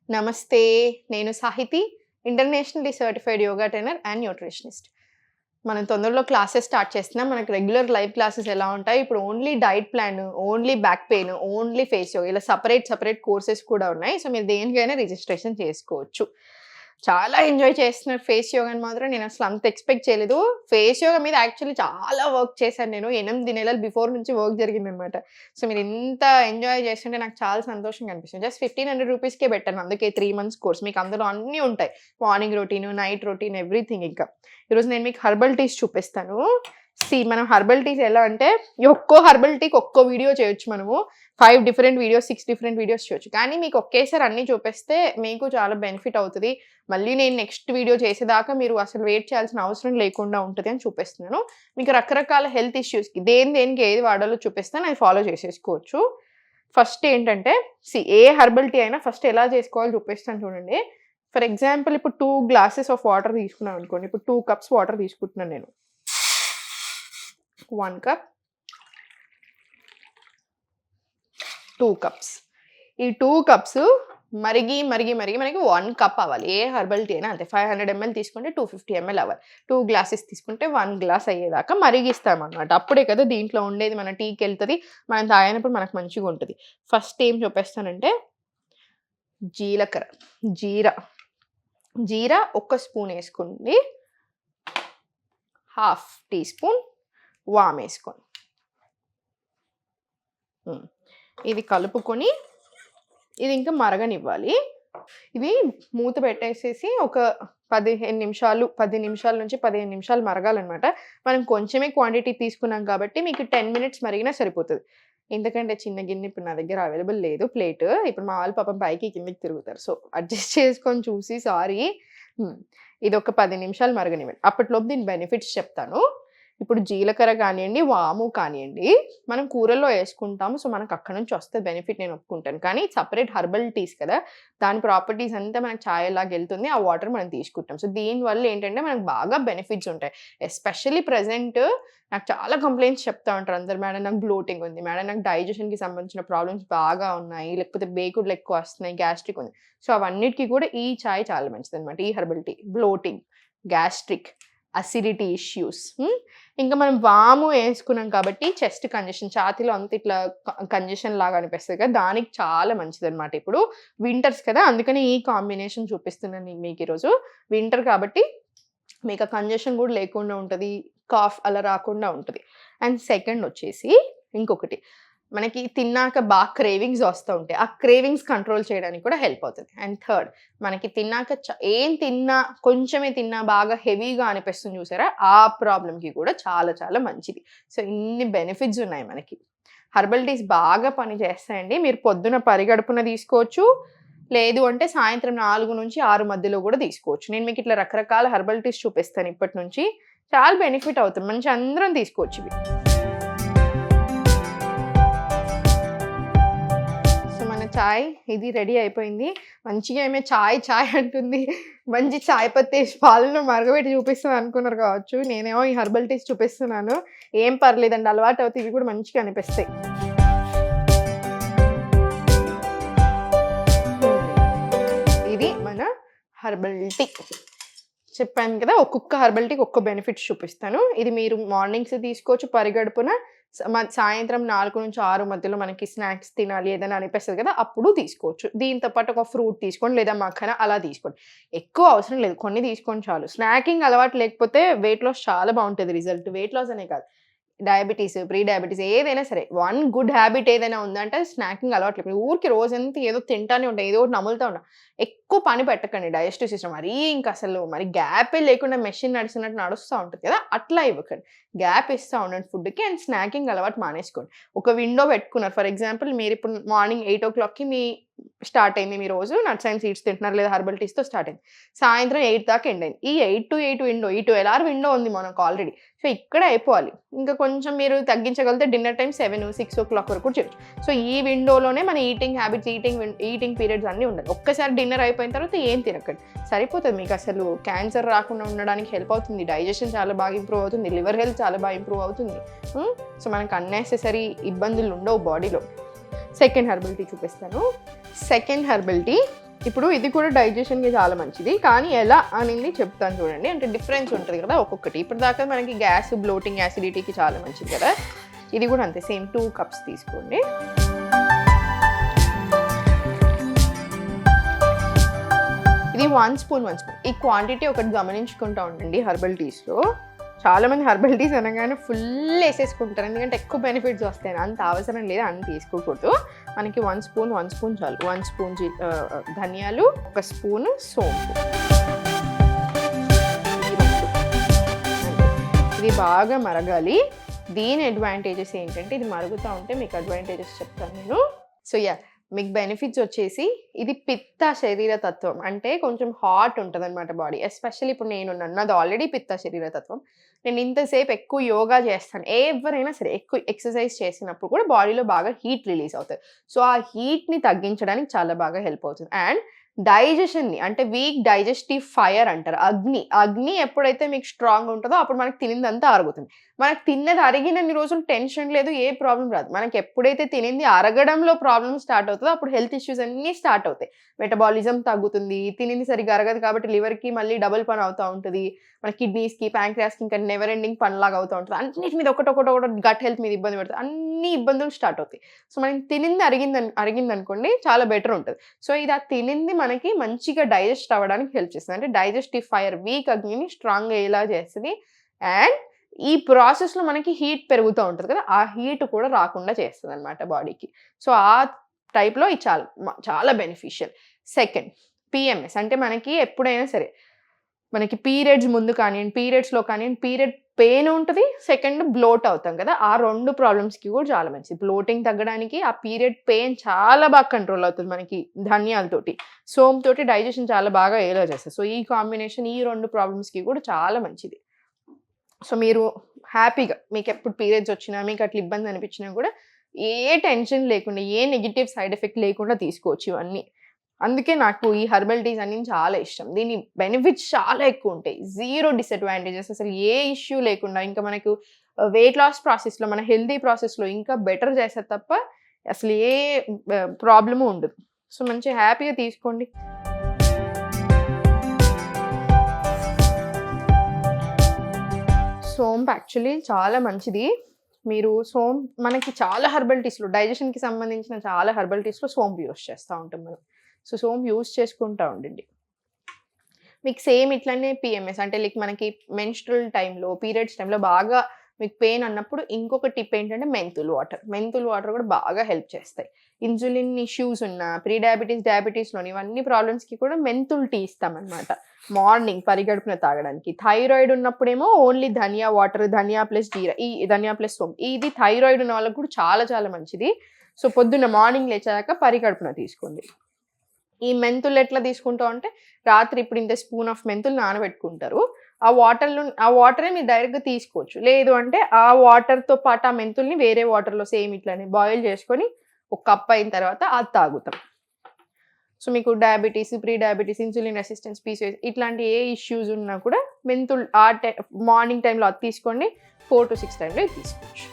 నమస్తే. నేను Sahithi, internationally certified yoga trainer and nutritionist. మనం తొందరలో క్లాసెస్ స్టార్ట్ చేస్తున్నాం. మనకు రెగ్యులర్ లైవ్ క్లాసెస్ ఎలా ఉంటాయి, ఇప్పుడు only diet plan, only back pain, only face yoga ఇలా సెపరేట్ కోర్సెస్ కూడా ఉన్నాయి. సో, మీరు దేనికైనా రిజిస్ట్రేషన్ చేసుకోవచ్చు. చాలా ఎంజాయ్ చేస్తున్నారు ఫేస్ యోగాని మాత్రం. నేను అసలు అంత ఎక్స్‌పెక్ట్ చేయలేదు. ఫేస్ యోగా మీద యాక్చువల్లీ చాలా వర్క్ చేశాను నేను. 8 నెలలు బిఫోర్ నుంచి వర్క్ జరిగిందనమాట. సో, మీరు ఇంత ఎంజాయ్ చేస్తుంటే నాకు చాలా సంతోషంగా అనిపిస్తుంది. జస్ట్ 1500 రూపీస్‌కే పెట్టాను. అందుకే 3 మంత్స్ కోర్స్. మీకు అందులో అన్నీ ఉంటాయి. Morning routine, night routine, everything ఇంకా. ఈరోజు నేను మీకు హెర్బల్ టీస్ చూపిస్తాను. మనం హెర్బల్ టీస్ ఎలా అంటే ఒక్కో హెర్బల్ టీకి ఒక్కో వీడియో చేయొచ్చు మనము. 5 డిఫరెంట్ వీడియోస్, 6 డిఫరెంట్ వీడియోస్ చేయొచ్చు. కానీ మీకు ఒకేసారి అన్నీ చూపిస్తే మీకు చాలా బెనిఫిట్ అవుతది. మళ్ళీ నేను నెక్స్ట్ వీడియో చేసేదాకా మీరు అసలు వెయిట్ చేయాల్సిన అవసరం లేకుండా ఉంటది అని చూపిస్తున్నాను. మీకు రకరకాల హెల్త్ ఇష్యూస్‌కి దేనికి ఏది వాడాలో చూపిస్తాను. అది ఫాలో చేసేసుకోవచ్చు. ఫస్ట్ ఏంటంటే ఏ హెర్బల్ టీ అయినా ఫస్ట్ ఎలా చేసుకోవాలో చూపిస్తాను చూడండి. ఫర్ ఎగ్జాంపుల్ ఇప్పుడు 2 గ్లాసెస్ ఆఫ్ వాటర్ తీసుకున్నాం అనుకోండి. ఇప్పుడు 2 కప్స్ వాటర్ తీసుకుంటున్నాను నేను. 1 కప్, 2 కప్స్. ఈ 2 కప్స్ మరిగి మనకి 1 కప్ అవ్వాలి. ఏ హెర్బల్ టీ అయినా అంతే. 500 ml తీసుకుంటే 250 ml అవ్వాలి. 2 గ్లాసెస్ తీసుకుంటే 1 గ్లాస్ అయ్యేదాకా మరిగిస్తామన్నమాట. అప్పుడే కదా దీంట్లో ఉండేది మన టీకెళ్తది. మనం తాగినప్పుడు మనకు మంచిగా ఉంటది. ఫస్ట్ ఏం చూపిస్తానంటే జీలకర్ర, జీరా 1 స్పూన్ వేసుకోండి. హాఫ్ టీ స్పూన్ వామ్ వేసుకోండి. ఇది కలుపుకొని ఇది ఇంకా మరగనివ్వాలి. ఇవి మూత పెట్టేసేసి ఒక 10 నిమిషాల నుంచి 15 నిమిషాలు మరగాలన్నమాట. మనం కొంచెమే క్వాంటిటీ తీసుకున్నాం కాబట్టి మీకు 10 మినిట్స్ మరిగినా సరిపోతది. ఎందుకంటే చిన్న గిన్నె ఇప్పుడు నా దగ్గర అవైలబుల్ లేదు ప్లేట్. ఇప్పుడు మా వాళ్ళు పాపం పైకి కిందకి తిరుగుతారు. సో, అడ్జస్ట్ చేసుకొని చూసి సారీ. ఇది ఒక 10 నిమిషాలు మరగనివ్వండి. అప్పటిలోపు దీని బెనిఫిట్స్ చెప్తాను. ఇప్పుడు జీలకర్ర కానియండి, వాము కానియండి మనం కూరల్లో వేసుకుంటాము. సో, మనకు అక్కడ నుంచి వస్తే బెనిఫిట్ నేను ఒప్పుకుంటాను. కానీ సెపరేట్ హెర్బల్ టీస్ కదా, దాని ప్రాపర్టీస్ అంతా మనకు ఛాయ్ లాగా వెళ్తుంది. ఆ వాటర్ మనం తీసుకుంటాం. సో, దీనివల్ల ఏంటంటే మనకు బాగా బెనిఫిట్స్ ఉంటాయి. ఎస్పెషల్లీ ప్రెజెంట్ నాకు చాలా కంప్లైంట్స్ చెప్తా ఉంటారు అందరు. మేడం నాకు బ్లోటింగ్ ఉంది, మేడం నాకు డైజెషన్‌కి సంబంధించిన ప్రాబ్లమ్స్ బాగా ఉన్నాయి, లేకపోతే బేకుడ్లు ఎక్కువ వస్తున్నాయి, గ్యాస్ట్రిక్ ఉంది. సో, అవన్నిటికి కూడా ఈ ఛాయ్ చాలా మంచిదనమాట. ఈ herbal tea bloating, gastric, acidity issues. ఇంకా మనం వాము వేసుకున్నాం కాబట్టి చెస్ట్ కంజెషన్, ఛాతీలో అంత ఇట్లా కంజెషన్ లాగా అనిపిస్తుంది కదా, దానికి చాలా మంచిదనమాట. ఇప్పుడు వింటర్స్ కదా, అందుకని ఈ కాంబినేషన్ చూపిస్తున్నాను మీకు ఈరోజు. వింటర్ కాబట్టి మీకు ఆ కంజెషన్ కూడా లేకుండా ఉంటుంది, కాఫ్ అలా రాకుండా ఉంటుంది. అండ్ సెకండ్ వచ్చేసి ఇంకొకటి, మనకి తిన్నాక బాగా క్రేవింగ్స్ వస్తూ ఉంటాయి. ఆ క్రేవింగ్స్ కంట్రోల్ చేయడానికి కూడా హెల్ప్ అవుతుంది. అండ్ థర్డ్, మనకి తిన్నాక ఏం తిన్నా, కొంచెమే తిన్నా బాగా హెవీగా అనిపిస్తుంది చూసారా, ఆ ప్రాబ్లంకి కూడా చాలా చాలా మంచిది. సో, ఇన్ని బెనిఫిట్స్ ఉన్నాయి మనకి. హెర్బల్ టీస్ బాగా పని చేస్తాయండి. మీరు పొద్దున పరిగడుపున తీసుకోవచ్చు, లేదు అంటే సాయంత్రం 4 నుంచి 6 మధ్యలో కూడా తీసుకోవచ్చు. నేను మీకు ఇట్లా రకరకాల హెర్బల్ టీస్ చూపిస్తాను ఇప్పటి నుంచి. చాలా బెనిఫిట్ అవుతుంది. మంచి అందరం తీసుకోవచ్చు ఇవి. చాయ్ ఇది రెడీ అయిపోయింది. మంచిగా ఏమే చాయ్ అంటుంది. మంచి చాయ్ పత్తి పాలను మరగబెట్టి చూపిస్తాను అనుకున్నారు కావచ్చు. నేనేమో ఈ హెర్బల్ టీస్ చూపిస్తున్నాను. ఏం పర్లేదండి, అలవాటు అవుతాయి. ఇవి కూడా మంచిగా అనిపిస్తాయి. ఇది మన హెర్బల్ టీ. చెప్పాను కదా, ఒక్కొక్క హెర్బల్ టీకి ఒక్క బెనిఫిట్స్ చూపిస్తాను. ఇది మీరు మార్నింగ్స్ తీసుకోవచ్చు పరిగడుపున. సాయంత్రం 4 నుంచి 6 మధ్యలో మనకి స్నాక్స్ తినాలి ఏదైనా అనిపిస్తుంది కదా, అప్పుడు తీసుకోవచ్చు. దీంతో పాటు ఒక ఫ్రూట్ తీసుకోండి, లేదా మఖానా అలా తీసుకోండి. ఎక్కువ అవసరం లేదు, కొన్ని తీసుకోండి చాలు. స్నాకింగ్ అలవాటు లేకపోతే వెయిట్ లాస్ చాలా బాగుంటుంది రిజల్ట్. వెయిట్ లాస్ అనే కాదు, డయాబెటీస్, ప్రీ డయాబెటీస్ ఏదైనా సరే, వన్ గుడ్ హ్యాబిట్ ఏదైనా ఉందంటే స్నాకింగ్ అలవాటు లేదు. ఊరికి రోజంతా ఏదో తింటానే ఉంటాయి, ఏదో ఒకటి నములుతూ ఉంటాం. ఎక్కువ పని పెట్టకండి డైజెస్టివ్ సిస్టమ్. మరీ ఇంకా అసలు మరి గ్యాపే లేకుండా మెషిన్ నడిచినట్టు నడుస్తూ ఉంటుంది కదా, అట్లా ఇవ్వకండి. గ్యాప్ ఇస్తూ ఉండండి ఫుడ్కి. అండ్ స్నాకింగ్ అలవాటు మానేసుకోండి. ఒక విండో పెట్టుకున్నారు, ఫర్ ఎగ్జాంపుల్ మీరు ఇప్పుడు మార్నింగ్ 8 o'clockకి మీ స్టార్ట్ అయింది, మీ రోజు నట్స్ అండ్ సీడ్స్ తింటున్నారు, లేదా హెర్బల్ టీస్తో స్టార్ట్ అయింది, సాయంత్రం 8 దాకా ఎండ్ అయింది. ఈ 8 to 8 విండో, ఈ 12 hour విండో ఉంది మనకు ఆల్రెడీ. సో, ఇక్కడ అయిపోవాలి. ఇంకా కొంచెం మీరు తగ్గించగలిగితే డిన్నర్ టైం 7, 6 o'clock వరకు చేయొచ్చు. సో, ఈ విండోలోనే మన ఈటింగ్ హ్యాబిట్స్, ఈటింగ్ పీరియడ్స్ అన్నీ ఉండాలి. ఒక్కసారి డిన్నర్ అయిపోయిన తర్వాత ఏం తినకండి, సరిపోతుంది. మీకు అసలు క్యాన్సర్ రాకుండా ఉండడానికి హెల్ప్ అవుతుంది. డైజెషన్ చాలా బాగా ఇంప్రూవ్ అవుతుంది. లివర్ హెల్త్ చాలా బాగా ఇంప్రూవ్ అవుతుంది. సో, మనకు అన్నెసెసరీ ఇబ్బందులు ఉండవు బాడీలో. సెకండ్ హెర్బల్ టీ చూపిస్తాను. సెకండ్ హెర్బల్ టీ ఇప్పుడు ఇది కూడా డైజెషన్కి చాలా మంచిది, కానీ ఎలా అనేది చెప్తాను చూడండి. అంటే డిఫరెన్స్ ఉంటుంది కదా ఒక్కొక్కటి. ఇప్పుడు దాకా మనకి గ్యాస్, బ్లోటింగ్, యాసిడిటీకి చాలా మంచిది కదా. ఇది కూడా అంతే, సేమ్ 2 కప్స్ తీసుకోండి. ఇది 1 స్పూన్. ఈ క్వాంటిటీ ఒకటి గమనించుకుంటూ ఉండండి. హెర్బల్ టీస్లో చాలామంది హెర్బల్ టీస్ అనగానే ఫుల్ వేసేసుకుంటారు, ఎందుకంటే ఎక్కువ బెనిఫిట్స్ వస్తాయి. అంత అవసరం లేదు, అంత తీసుకోకూడదు. మనకి 1 స్పూన్ చాలు. 1 స్పూన్ ధనియాలు, 1 స్పూన్ సోంపు. ఇది బాగా మరగాలి. దీని అడ్వాంటేజెస్ ఏంటంటే, ఇది మరుగుతూ ఉంటే మీకు అడ్వాంటేజెస్ చెప్తాను నేను. సో మీకు బెనిఫిట్స్ వచ్చేసి, ఇది పిత్త శరీర తత్వం, అంటే కొంచెం హాట్ ఉంటుంది అనమాట బాడీ. ఎస్పెషల్లీ ఇప్పుడు నాది ఆల్రెడీ పిత్త శరీర తత్వం. నేను ఇంతసేపు ఎక్కువ యోగా చేస్తాను, ఎవరైనా సరే ఎక్కువ ఎక్సర్సైజ్ చేసినప్పుడు కూడా బాడీలో బాగా హీట్ రిలీజ్ అవుతుంది. సో ఆ హీట్ని తగ్గించడానికి చాలా బాగా హెల్ప్ అవుతుంది. అండ్ డైజెషన్ని, అంటే వీక్ డైజెస్టివ్ ఫైర్ అంటారు. అగ్ని ఎప్పుడైతే మీకు స్ట్రాంగ్ ఉంటుందో అప్పుడు మనకు తినిందంతా అరుగుతుంది. మనకు తిన్నది అరిగినన్ని రోజులు టెన్షన్ లేదు, ఏ ప్రాబ్లం రాదు. మనకి ఎప్పుడైతే తినింది అరగడంలో ప్రాబ్లం స్టార్ట్ అవుతుందో అప్పుడు హెల్త్ ఇష్యూస్ అన్నీ స్టార్ట్ అవుతాయి. మెటబాలిజం తగ్గుతుంది, తినింది సరిగ్గా అరగదు కాబట్టి లివర్కి మళ్ళీ డబుల్ పని అవుతూ ఉంటుంది. మన కిడ్నీస్కి, ప్యాంక్రియాస్కి ఇంకా నెవర్ ఎండింగ్ పనిలాగా అవుతూ ఉంటుంది. అన్నిటి మీద ఒకటి గట్ హెల్త్ మీద ఇబ్బంది పడుతుంది, అన్ని ఇబ్బందులు స్టార్ట్ అవుతాయి. సో మనం తినింది అరిగింది అనుకోండి, చాలా బెటర్ ఉంటుంది. సో ఇది ఆ తినింది మనకి మంచిగా డైజెస్ట్ అవ్వడానికి హెల్ప్ చేస్తుంది. అంటే డైజెస్టివ్ ఫైర్, వీక్ అగ్నిని స్ట్రాంగ్ అయ్యేలా చేస్తుంది. అండ్ ఈ ప్రాసెస్లో మనకి హీట్ పెరుగుతూ ఉంటుంది కదా, ఆ హీట్ కూడా రాకుండా చేస్తుంది అనమాట బాడీకి. సో ఆ టైప్లో ఇది చాలా బెనిఫిషియల్. Second, PMS. అంటే మనకి ఎప్పుడైనా సరే మనకి పీరియడ్స్ ముందు కానివ్వండి, పీరియడ్స్లో కానివ్వండి, పీరియడ్ పెయిన్ ఉంటుంది. సెకండ్, బ్లోట్ అవుతాం కదా, ఆ 2 ప్రాబ్లమ్స్కి కూడా చాలా మంచిది. బ్లోటింగ్ తగ్గడానికి, ఆ పీరియడ్ పెయిన్ చాలా బాగా కంట్రోల్ అవుతుంది మనకి ధనియాలతోటి. సోంతోటి డైజెషన్ చాలా బాగా ఏలా చేస్తుంది. సో ఈ కాంబినేషన్ ఈ 2 ప్రాబ్లమ్స్కి కూడా చాలా మంచిది. సో మీరు హ్యాపీగా, మీకు ఎప్పుడు పీరియడ్స్ వచ్చినా, మీకు అట్లా ఇబ్బంది అనిపించినా కూడా ఏ టెన్షన్ లేకుండా, ఏ నెగిటివ్ సైడ్ ఎఫెక్ట్ లేకుండా తీసుకోవచ్చు ఇవన్నీ. అందుకే నాకు ఈ హెర్బల్ టీస్ అన్ని చాలా ఇష్టం. దీని బెనిఫిట్స్ చాలా ఎక్కువ ఉంటాయి, 0 డిసడ్వాంటేజెస్, అసలు ఏ ఇష్యూ లేకుండా. ఇంకా మనకు వెయిట్ లాస్ ప్రాసెస్లో, మన హెల్దీ ప్రాసెస్లో ఇంకా బెటర్ చేస్తారు తప్ప అసలు ఏ ప్రాబ్లము ఉండదు. సో మంచిగా హ్యాపీగా తీసుకోండి. సోంపు యాక్చువల్లీ చాలా మంచిది. మీరు మనకి చాలా హెర్బల్ టీస్లో, డైజెషన్కి సంబంధించిన చాలా హెర్బల్ టీస్లో సోంపు యూస్ చేస్తూ ఉంటాం మనం. సో సోంపు యూస్ చేసుకుంటూ ఉండండి. మీకు సేమ్ ఇట్లనే పిఎంఎస్, అంటే లైక్ మనకి మెన్స్ట్రల్ టైంలో, పీరియడ్స్ టైంలో బాగా మీకు పెయిన్ అన్నప్పుడు ఇంకొక టిప్ ఏంటంటే మెంతులు వాటర్ కూడా బాగా హెల్ప్ చేస్తాయి. ఇన్సులిన్ ఇష్యూస్ ఉన్న, ప్రీ డయాబెటీస్లోని ఇవన్నీ ప్రాబ్లమ్స్కి కూడా మెంతులు టీ ఇస్తామన్నమాట మార్నింగ్ పరిగడుపున తాగడానికి. థైరాయిడ్ ఉన్నప్పుడేమో ఓన్లీ ధనియా వాటర్, ధనియా ప్లస్ జీరా, ఈ ధనియా ప్లస్ సోంపు, ఇది థైరాయిడ్ ఉన్న వాళ్ళకి కూడా చాలా చాలా మంచిది. సో పొద్దున్న మార్నింగ్ లేచాక పరిగడుపున తీసుకోండి. ఈ మెంతులు ఎట్లా తీసుకుంటాం అంటే, రాత్రి ఇప్పుడు ఇంత స్పూన్ ఆఫ్ మెంతులు నానబెట్టుకుంటారు. ఆ వాటరే మీరు డైరెక్ట్గా తీసుకోవచ్చు. లేదు అంటే ఆ వాటర్తో పాటు ఆ మెంతుల్ని వేరే వాటర్లో సేమ్ ఇట్లానే బాయిల్ చేసుకొని 1 కప్ అయిన తర్వాత అది తాగుతాం. సో మీకు diabetes, pre diabetes, insulin resistance, PCOS ఇట్లాంటి ఏ ఇష్యూస్ ఉన్నా కూడా మెంతులు మార్నింగ్ టైంలో అది తీసుకోండి. 4 to 6 టైంలో ఇది తీసుకోవచ్చు.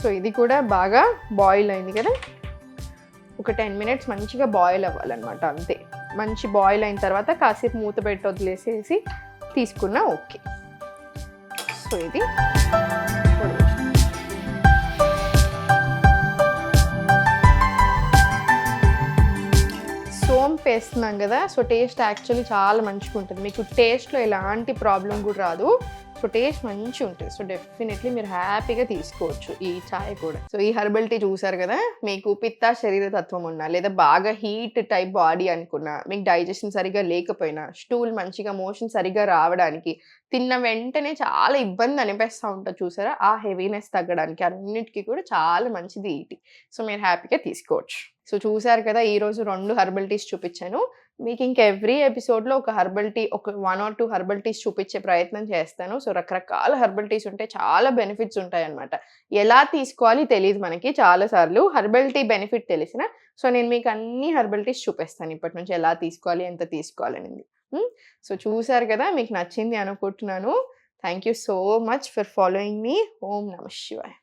సో ఇది కూడా బాగా బాయిల్ అయింది కదా, ఒక 10 minutes మంచిగా బాయిల్ అవ్వాలన్నమాట, అంతే. మంచి బాయిల్ అయిన తర్వాత కాసేపు మూత పెట్టి వదిలేసేసి తీసుకున్నా ఓకే. సో ఇది సోంపు వేస్తున్నాం కదా, సో టేస్ట్ యాక్చువల్లీ చాలా మంచిగా ఉంటుంది. మీకు టేస్ట్లో ఎలాంటి ప్రాబ్లం కూడా రాదు. సో టేస్ట్ మంచిగా ఉంటుంది. సో డెఫినెట్లీ మీరు హ్యాపీగా తీసుకోవచ్చు ఈ చాయ్ కూడా. సో ఈ హెర్బల్ టీ చూసారు కదా, మీకు పిత్త శరీర తత్వం ఉన్నా, లేదా బాగా హీట్ టైప్ బాడీ అనుకున్నా, మీకు డైజెషన్ సరిగా లేకపోయినా, స్టూల్ మంచిగా మోషన్ సరిగా రావడానికి, తిన్న వెంటనే చాలా ఇబ్బంది అనిపిస్తూ ఉంటుంది చూసారా, ఆ హెవీనెస్ తగ్గడానికి, అన్నిటికీ కూడా చాలా మంచిది ఈ టీ. సో మీరు హ్యాపీగా తీసుకోవచ్చు. సో చూసారు కదా, ఈరోజు 2 హెర్బల్ టీస్ చూపించాను. మీకు ఇంకా ఎవ్రీ ఎపిసోడ్లో ఒక హెర్బల్ టీ, ఒక 1 or 2 హెర్బల్ టీస్ చూపించే ప్రయత్నం చేస్తాను. సో రకరకాల హెర్బల్ టీస్ ఉంటాయి, చాలా బెనిఫిట్స్ ఉంటాయి అనమాట. ఎలా తీసుకోవాలి తెలియదు మనకి చాలాసార్లు, హెర్బల్ టీ బెనిఫిట్ తెలిసిన. సో నేను మీకు అన్ని హెర్బల్ టీస్ చూపిస్తాను ఇప్పటి నుంచి, ఎలా తీసుకోవాలి, ఎంత తీసుకోవాలనేది. సో చూసారు కదా, మీకు నచ్చింది అనుకుంటున్నాను. Thank you so much for following me. ఓం నమః శివాయ.